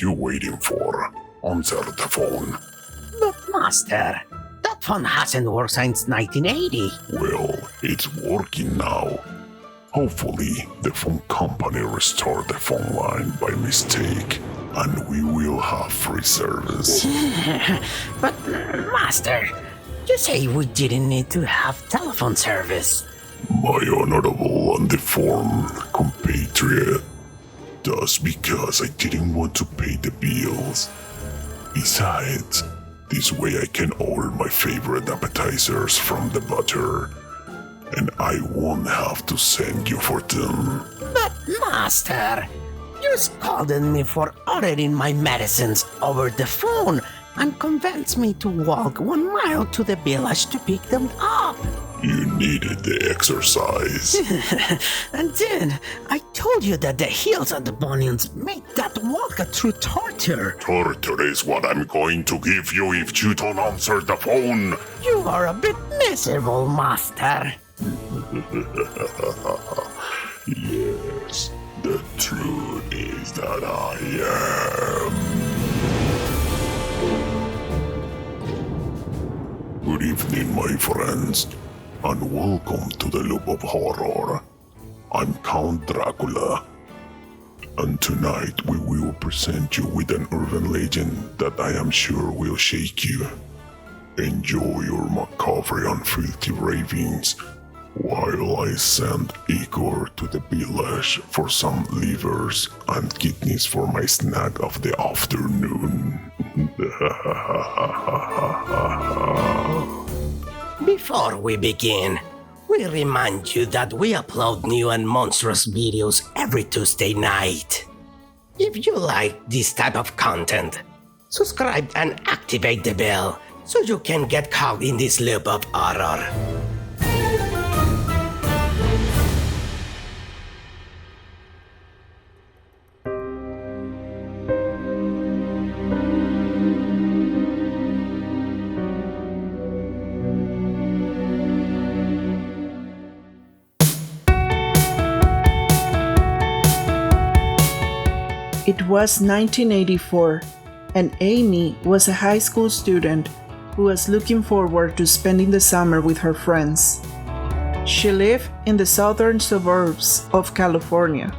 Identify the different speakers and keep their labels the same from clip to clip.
Speaker 1: you waiting for? Answer the phone.
Speaker 2: But Master, that phone hasn't worked since 1980.
Speaker 1: Well, it's working now. Hopefully, the phone company restored the phone line by mistake, and we will have free service.
Speaker 2: But Master, you say we didn't need to have telephone service.
Speaker 1: My honorable and deformed compatriot. That's because I didn't want to pay the bills. Besides, this way I can order my favorite appetizers from the butter, and I won't have to send you for them.
Speaker 2: But Master, you scolded me for ordering my medicines over the phone and convinced me to walk 1 mile to the village to pick them up.
Speaker 1: You needed the exercise.
Speaker 2: And then I told you that the heels and the bunions made that walk a true torture.
Speaker 1: Torture is what I'm going to give you if you don't answer the phone.
Speaker 2: You are a bit miserable, Master.
Speaker 1: Yes, the truth is that I am. Good evening, my friends, and welcome to the Loop of Horror. I'm Count Dracula, and tonight we will present you with an urban legend that I am sure will shake you. Enjoy your macabre and filthy ravings while I send Igor to the village for some livers and kidneys for my snack of the afternoon.
Speaker 2: Before we begin, we remind you that we upload new and monstrous videos every Tuesday night. If you like this type of content, subscribe and activate the bell so you can get caught in this loop of horror.
Speaker 3: It was 1984, and Amy was a high school student who was looking forward to spending the summer with her friends. She lived in the southern suburbs of California,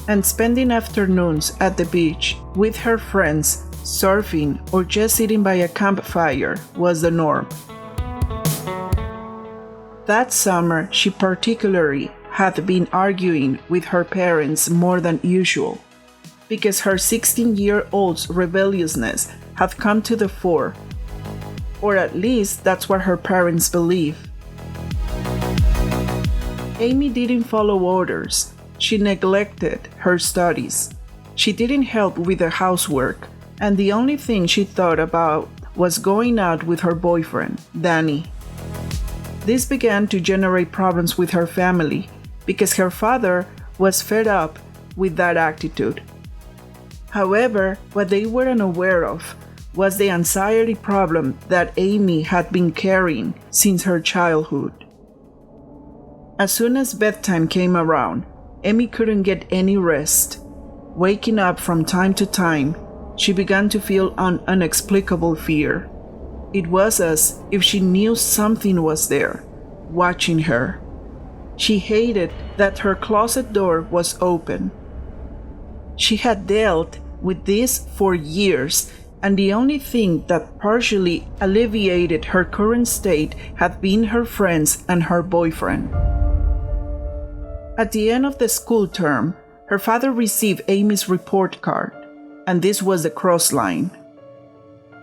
Speaker 3: and spending afternoons at the beach with her friends, surfing, or just sitting by a campfire was the norm. That summer, she particularly had been arguing with her parents more than usual, because her 16-year-old's rebelliousness had come to the fore, or at least that's what her parents believe. Amy didn't follow orders. She neglected her studies. She didn't help with the housework, and the only thing she thought about was going out with her boyfriend, Danny. This began to generate problems with her family, because her father was fed up with that attitude. However, what they were unaware of was the anxiety problem that Amy had been carrying since her childhood. As soon as bedtime came around, Amy couldn't get any rest. Waking up from time to time, she began to feel an inexplicable fear. It was as if she knew something was there, watching her. She hated that her closet door was open. She had dealt with this for years, and the only thing that partially alleviated her current state had been her friends and her boyfriend. At the end of the school term, her father received Amy's report card, and this was the cross line.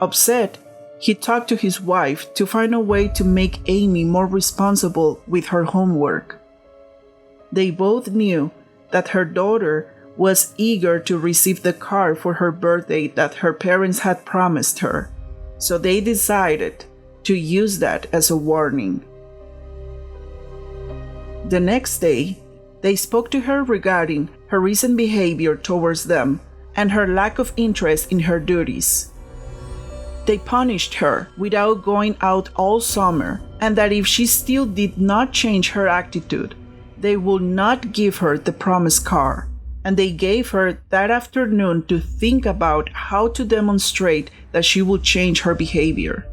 Speaker 3: Upset, he talked to his wife to find a way to make Amy more responsible with her homework. They both knew that her daughter was eager to receive the card for her birthday that her parents had promised her, so they decided to use that as a warning. The next day, they spoke to her regarding her recent behavior towards them and her lack of interest in her duties. They punished her without going out all summer, and that if she still did not change her attitude, they would not give her the promised car. and they gave her that afternoon to think about how to demonstrate that she would change her behavior.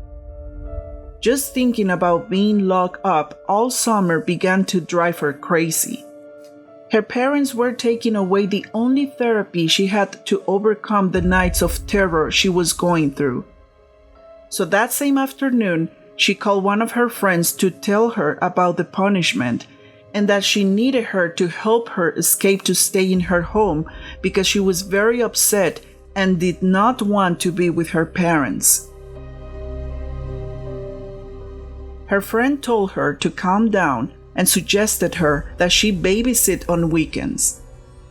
Speaker 3: Just thinking about being locked up all summer began to drive her crazy. Her parents were taking away the only therapy she had to overcome the nights of terror she was going through. So that same afternoon, she called one of her friends to tell her about the punishment and that she needed her to help her escape to stay in her home because she was very upset and did not want to be with her parents. Her friend told her to calm down and suggested her that she babysit on weekends.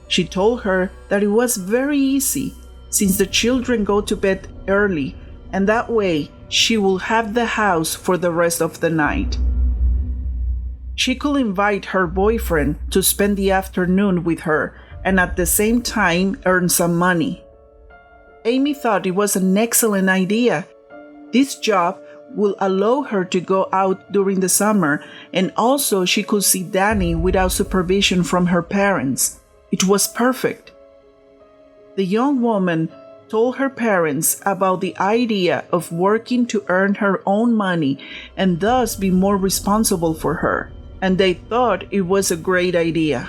Speaker 3: She told her that it was very easy since the children go to bed early, and that way she will have the house for the rest of the night. She could invite her boyfriend to spend the afternoon with her and at the same time earn some money. Amy thought it was an excellent idea. This job will allow her to go out during the summer, and also she could see Danny without supervision from her parents. It was perfect. The young woman told her parents about the idea of working to earn her own money and thus be more responsible for her, and they thought it was a great idea.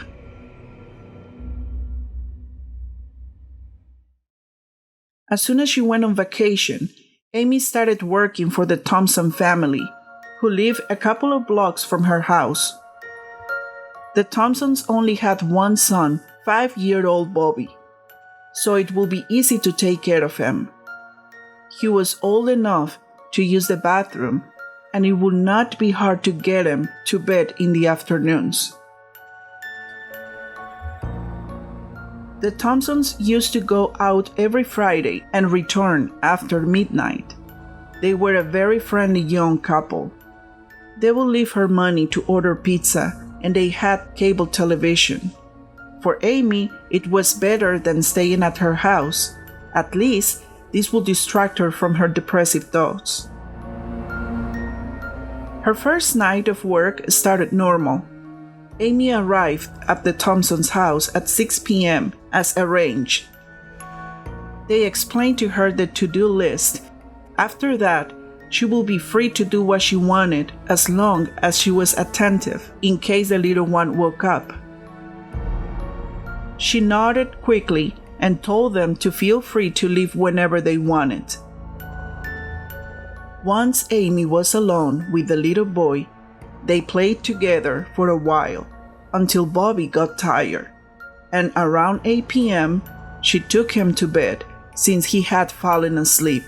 Speaker 3: As soon as she went on vacation, Amy started working for the Thompson family, who lived a couple of blocks from her house. The Thompsons only had one son, 5-year-old Bobby, so it would be easy to take care of him. He was old enough to use the bathroom, and it would not be hard to get him to bed in the afternoons. The Thompsons used to go out every Friday and return after midnight. They were a very friendly young couple. They would leave her money to order pizza, and they had cable television. For Amy, it was better than staying at her house. At least, this would distract her from her depressive thoughts. Her first night of work started normal. Amy arrived at the Thompsons' house at 6 p.m. as arranged. They explained to her the to-do list. After that, she would be free to do what she wanted as long as she was attentive in case the little one woke up. She nodded quickly and told them to feel free to leave whenever they wanted. Once Amy was alone with the little boy, they played together for a while until Bobby got tired, and around 8 p.m., she took him to bed since he had fallen asleep.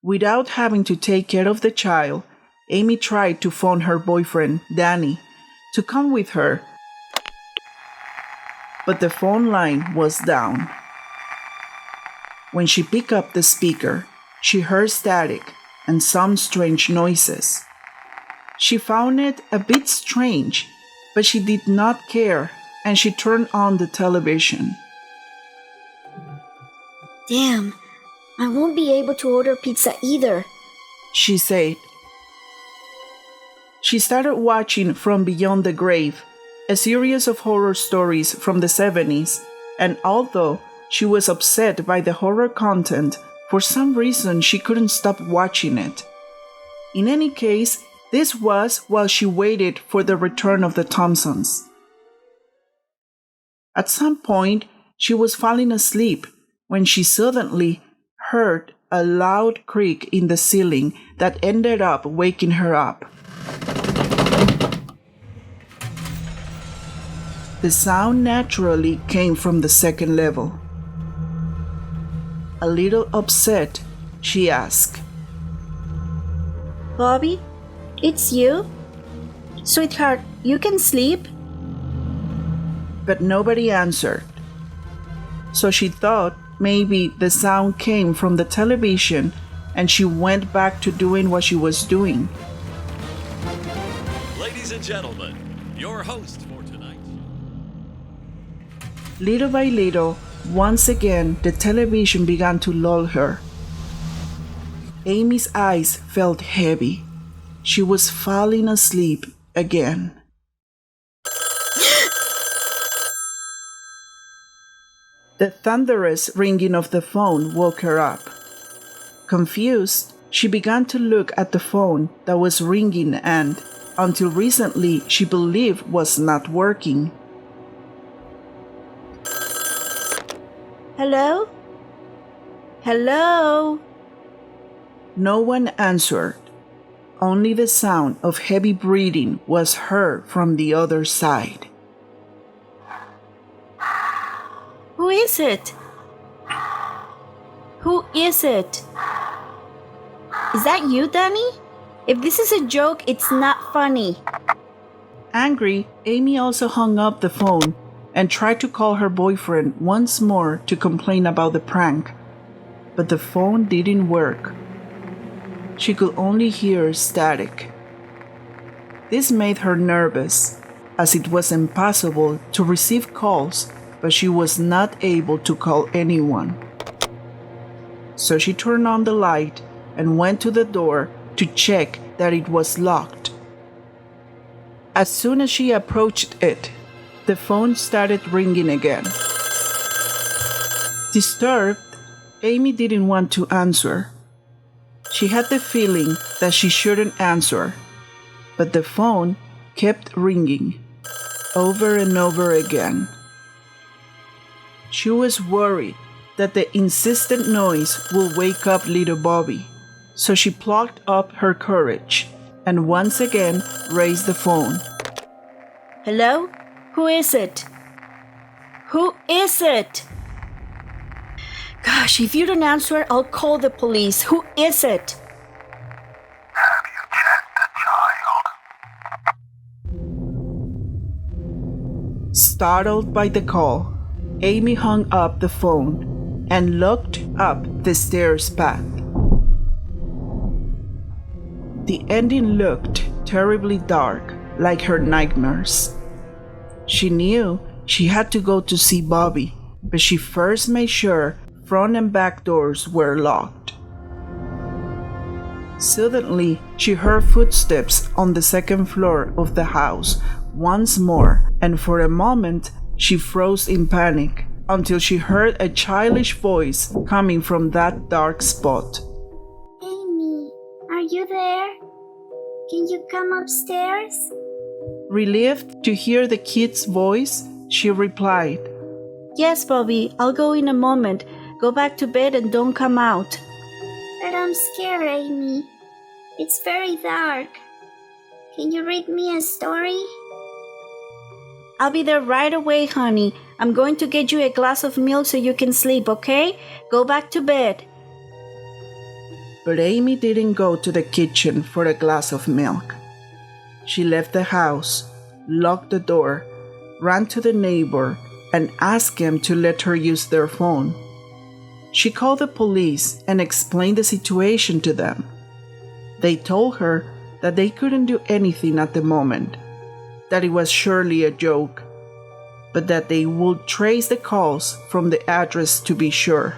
Speaker 3: Without having to take care of the child, Amy tried to phone her boyfriend, Danny, to come with her, but the phone line was down. When she picked up the speaker, she heard static and some strange noises. She found it a bit strange, but she did not care, and she turned on the television.
Speaker 4: Damn, I won't be able to order pizza either,
Speaker 3: she said. She started watching From Beyond the Grave, a series of horror stories from the 70s, and although she was upset by the horror content, for some reason she couldn't stop watching it. In any case, this was while she waited for the return of the Thompsons. At some point, she was falling asleep when she suddenly heard a loud creak in the ceiling that ended up waking her up. The sound naturally came from the second level. A little upset, she asked,
Speaker 4: Bobby, it's you? Sweetheart, you can sleep?
Speaker 3: But nobody answered. So she thought maybe the sound came from the television, and she went back to doing what she was doing.
Speaker 5: Ladies and gentlemen, your host for tonight.
Speaker 3: Little by little, once again, the television began to lull her. Amy's eyes felt heavy. she was falling asleep again. The thunderous ringing of the phone woke her up. Confused, she began to look at the phone that was ringing and, until recently, she believed was not working.
Speaker 4: Hello? Hello?
Speaker 3: No one answered. Only the sound of heavy breathing was heard from the other side.
Speaker 4: Who is it? Who is it? Is that you, Danny? If this is a joke, it's not funny.
Speaker 3: Angry, Amy also hung up the phone and tried to call her boyfriend once more to complain about the prank, but the phone didn't work. She could only hear static. This made her nervous, as it was impossible to receive calls, but she was not able to call anyone. So she turned on the light and went to the door to check that it was locked. As soon as she approached it, the phone started ringing again. Disturbed, Amy didn't want to answer. She had the feeling that she shouldn't answer, but the phone kept ringing over and over again. She was worried that the insistent noise would wake up little Bobby, so she plucked up her courage and once again raised the phone.
Speaker 4: Hello? Who is it? Who is it? Gosh, if you don't answer, I'll call the police. Who is it?
Speaker 1: Have you checked the child?
Speaker 3: Startled by the call, Amy hung up the phone and looked up the stairs path. The ending looked terribly dark, like her nightmares. She knew she had to go to see Bobby, but she first made sure front and back doors were locked. Suddenly, she heard footsteps on the second floor of the house once more, and for a moment, she froze in panic until she heard a childish voice coming from that dark spot.
Speaker 6: Amy, are you there? Can you come upstairs?
Speaker 3: Relieved to hear the kid's voice, she replied,
Speaker 4: Yes, Bobby, I'll go in a moment. Go back to bed and don't come out.
Speaker 6: But I'm scared, Amy. It's very dark. Can you read me a story?
Speaker 4: I'll be there right away, honey. I'm going to get you a glass of milk so you can sleep, okay? Go back to bed.
Speaker 3: But Amy didn't go to the kitchen for a glass of milk. She left the house, locked the door, ran to the neighbor, and asked him to let her use their phone. She called the police and explained the situation to them. They told her that they couldn't do anything at the moment, that it was surely a joke, but that they would trace the calls from the address to be sure.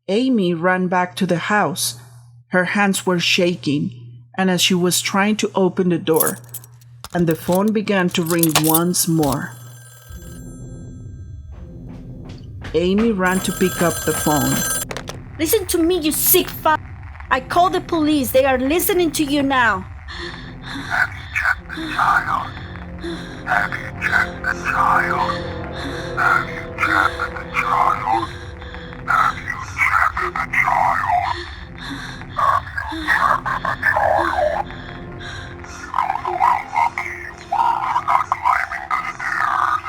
Speaker 3: Amy ran back to the house. Her hands were shaking, and as she was trying to open the door, and the phone began to ring once more. Amy ran to pick up the phone.
Speaker 4: Listen to me, you sick fuck. I called the police. They are listening to you now.
Speaker 1: Have you checked the child? Have you checked the child? Have you checked the child? Have you checked the child? Have you checked the child? So unlucky for not climbing the stairs.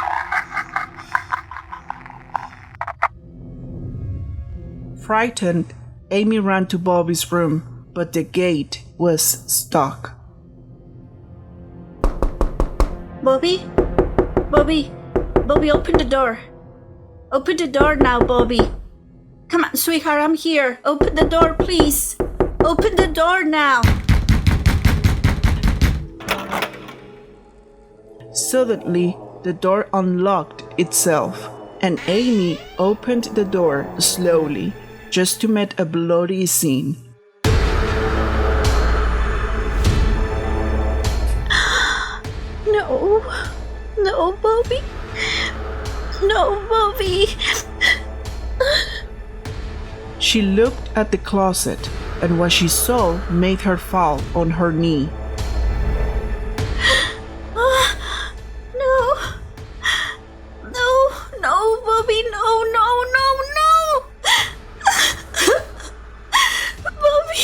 Speaker 3: Frightened, Amy ran to Bobby's room, but the gate was stuck.
Speaker 4: Bobby? Bobby, open the door. Open the door now, Bobby. Come on, sweetheart, I'm here. Open the door, please. Open the door now.
Speaker 3: Suddenly, the door unlocked itself, and Amy opened the door slowly, just to meet a bloody scene.
Speaker 4: No, Bobby.
Speaker 3: She looked at the closet, and what she saw made her fall on her knee.
Speaker 4: No. No, no, Bobby, no, no, no, no. Bobby.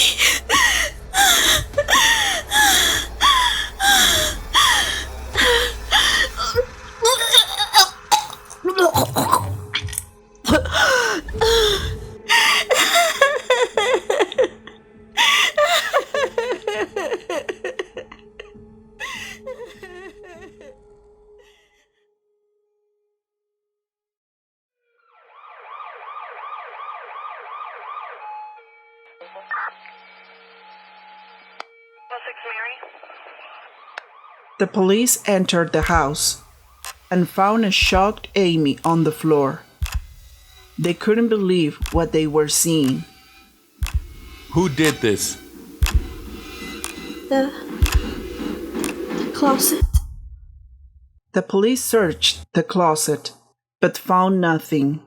Speaker 3: The police entered the house and found a shocked Amy on the floor. They couldn't believe what they were seeing.
Speaker 7: Who did this?
Speaker 4: The closet.
Speaker 3: The police searched the closet, but found nothing.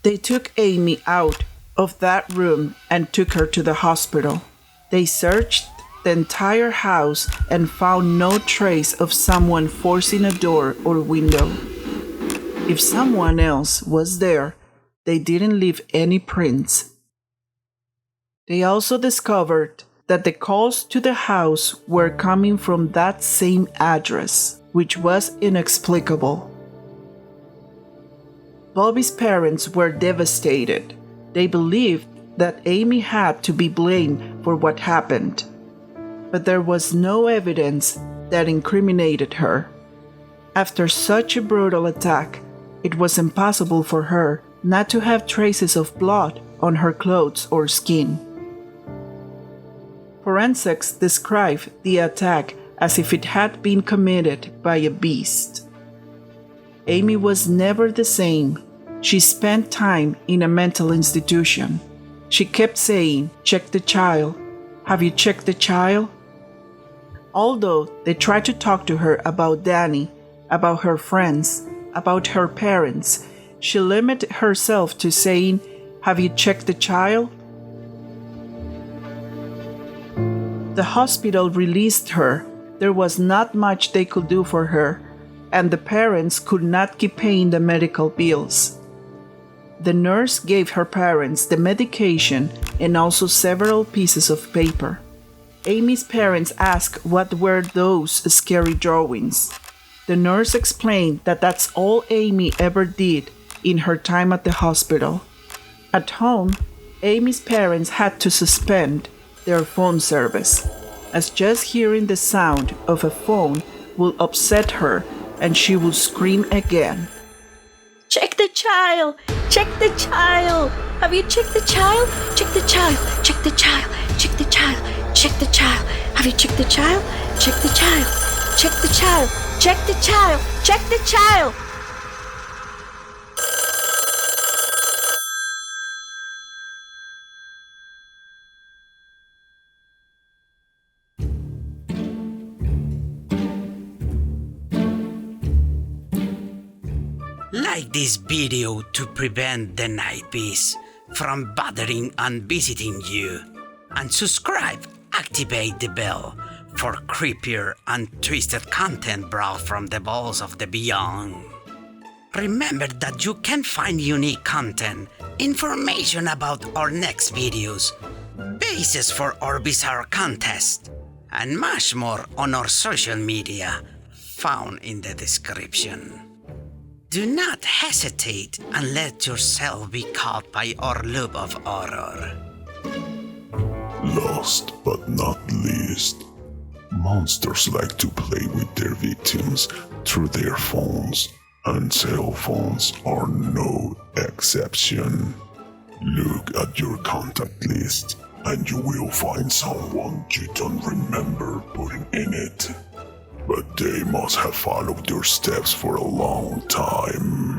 Speaker 3: They took Amy out of that room and took her to the hospital. They searched the entire house and found no trace of someone forcing a door or window. If someone else was there, they didn't leave any prints. They also discovered that the calls to the house were coming from that same address, which was inexplicable. Bobby's parents were devastated. They believed that Amy had to be blamed for what happened, but there was no evidence that incriminated her. After such a brutal attack, it was impossible for her not to have traces of blood on her clothes or skin. Forensics described the attack as if it had been committed by a beast. Amy was never the same. She spent time in a mental institution. She kept saying, "Check the child. Have you checked the child?" Although they tried to talk to her about Danny, about her friends, about her parents, she limited herself to saying, "Have you checked the child?" The hospital released her. There was not much they could do for her, and the parents could not keep paying the medical bills. The nurse gave her parents the medication and also several pieces of paper. Amy's parents asked what were those scary drawings. The nurse explained that that's all Amy ever did in her time at the hospital. At home, Amy's parents had to suspend their phone service, as just hearing the sound of a phone will upset her and she will scream again.
Speaker 4: Check the child! Check the child! Have you checked the child? Check the child! Check the child! Check the child! Check the child! Have you checked the child? Check the child! Check the child! Check the child! Check the child!
Speaker 2: Like this video to prevent the night beast from bothering and visiting you. And subscribe, activate the bell for creepier and twisted content brought from the bowels of the beyond. Remember that you can find unique content, information about our next videos, bases for our bizarre contest, and much more on our social media found in the description. Do not hesitate and let yourself be caught by our loop of horror.
Speaker 1: Last but not least, monsters like to play with their victims through their phones, and cell phones are no exception. Look at your contact list and you will find someone you don't remember putting in it. But they must have followed your steps for a long time.